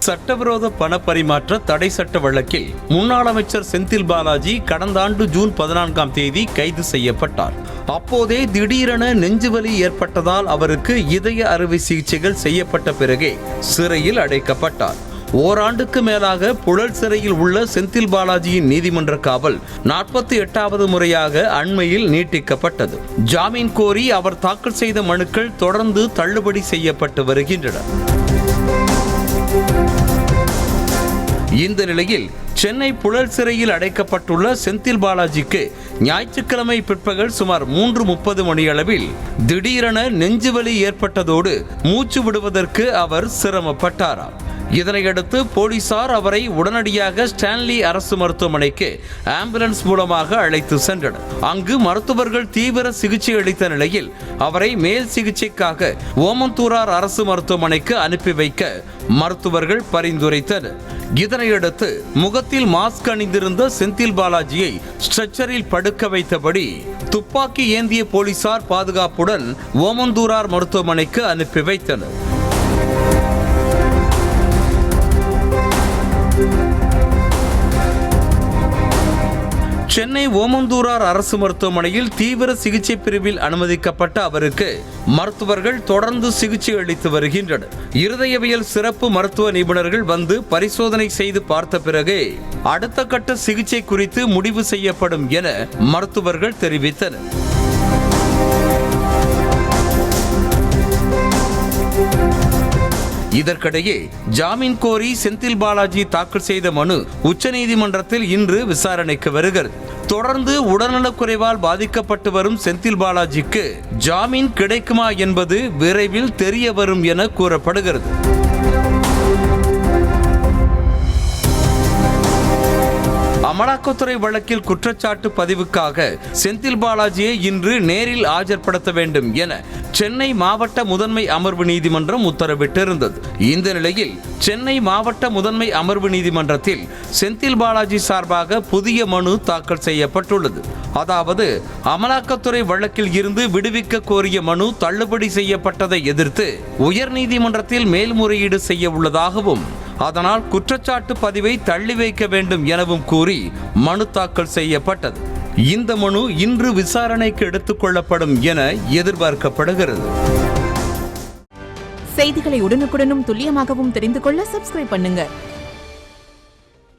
சட்டவிரோத பண பரிமாற்ற தடை சட்ட வழக்கில் முன்னாள் அமைச்சர் செந்தில் பாலாஜி கடந்த ஆண்டு ஜூன் 14ஆம் தேதி கைது செய்யப்பட்டார். அப்போதே திடீரென நெஞ்சுவலி ஏற்பட்டதால் அவருக்கு இதய அறுவை சிகிச்சைகள் செய்யப்பட்ட பிறகே சிறையில் அடைக்கப்பட்டார். ஓராண்டுக்கு மேலாக புழல் சிறையில் உள்ள செந்தில் பாலாஜியின் நீதிமன்ற காவல் 48வது முறையாக அண்மையில் நீட்டிக்கப்பட்டது. ஜாமீன் கோரி அவர் தாக்கல் செய்த மனுக்கள் தொடர்ந்து தள்ளுபடி செய்யப்பட்டு வருகின்றன. இந்த நிலையில் சென்னை புழல் சிறையில் அடைக்கப்பட்டுள்ள செந்தில் பாலாஜிக்கு ஞாயிற்றுக்கிழமை பிற்பகல் சுமார் 3:30 மணியளவில் திடீரென நெஞ்சுவலி ஏற்பட்டதோடு மூச்சு விடுவதற்கு அவர் சிரமப்பட்டாராம். இதனையடுத்து போலீசார் அவரை உடனடியாக ஸ்டான்லி அரசு மருத்துவமனைக்கு ஆம்புலன்ஸ் மூலமாக அழைத்து சென்றனர். அங்கு மருத்துவர்கள் தீவிர சிகிச்சை அளித்த நிலையில் அவரை மேல் சிகிச்சைக்காக ஓமந்தூரார் அரசு மருத்துவமனைக்கு அனுப்பி வைக்க மருத்துவர்கள் பரிந்துரைத்தனர். இதனையடுத்து முகத்தில் மாஸ்க் அணிந்திருந்த செந்தில் பாலாஜியை ஸ்ட்ரெச்சரில் படுக்க வைத்தபடி துப்பாக்கி ஏந்திய போலீசார் பாதுகாப்புடன் ஓமந்தூரார் மருத்துவமனைக்கு அனுப்பி வைத்தனர். சென்னை ஓமந்தூரார் அரசு மருத்துவமனையில் தீவிர சிகிச்சை பிரிவில் அனுமதிக்கப்பட்ட அவருக்கு மருத்துவர்கள் தொடர்ந்து சிகிச்சை அளித்து வருகின்றனர். இருதயவியல் சிறப்பு மருத்துவ நிபுணர்கள் வந்து பரிசோதனை செய்து பார்த்த பிறகே அடுத்த கட்ட சிகிச்சை குறித்து முடிவு செய்யப்படும் என மருத்துவர்கள் தெரிவித்தனர். இதற்கிடையே ஜாமீன் கோரி செந்தில் பாலாஜி தாக்கல் செய்த மனு உச்சநீதிமன்றத்தில் இன்று விசாரணைக்கு வருகிறது. தொடர்ந்து உடல்நலக்குறைவால் பாதிக்கப்பட்டு வரும் செந்தில் பாலாஜிக்கு ஜாமீன் கிடைக்குமா என்பது விரைவில் தெரிய வரும் என கூறப்படுகிறது. அமலாக்கத்துறை வழக்கில் குற்றச்சாட்டு பதிவுக்காக செந்தில் பாலாஜியை இன்று நேரில் ஆஜர்படுத்த வேண்டும் என சென்னை மாவட்ட முதன்மை அமர்வு நீதிமன்றம் உத்தரவிட்டிருந்தது. இந்த நிலையில் சென்னை மாவட்ட முதன்மை அமர்வு நீதிமன்றத்தில் செந்தில் பாலாஜி சார்பாக புதிய மனு தாக்கல் செய்யப்பட்டுள்ளது. அதாவது அமலாக்கத்துறை வழக்கில் இருந்து விடுவிக்க கோரிய மனு தள்ளுபடி செய்யப்பட்டதை எதிர்த்து உயர்நீதிமன்றத்தில் மேல்முறையீடு செய்ய உள்ளதாகவும் அதனால் குற்றச்சாட்டு பதிவை தள்ளி வைக்க வேண்டும் எனவும் கூறி மனு தாக்கல் செய்யப்பட்டது. இந்த மனு இன்று விசாரணைக்கு எடுத்துக் கொள்ளப்படும் என எதிர்பார்க்கப்படுகிறது. செய்திகளை உடனுக்குடனும் துல்லியமாகவும் தெரிந்து கொள்ள சப்ஸ்கிரைப் பண்ணுங்க.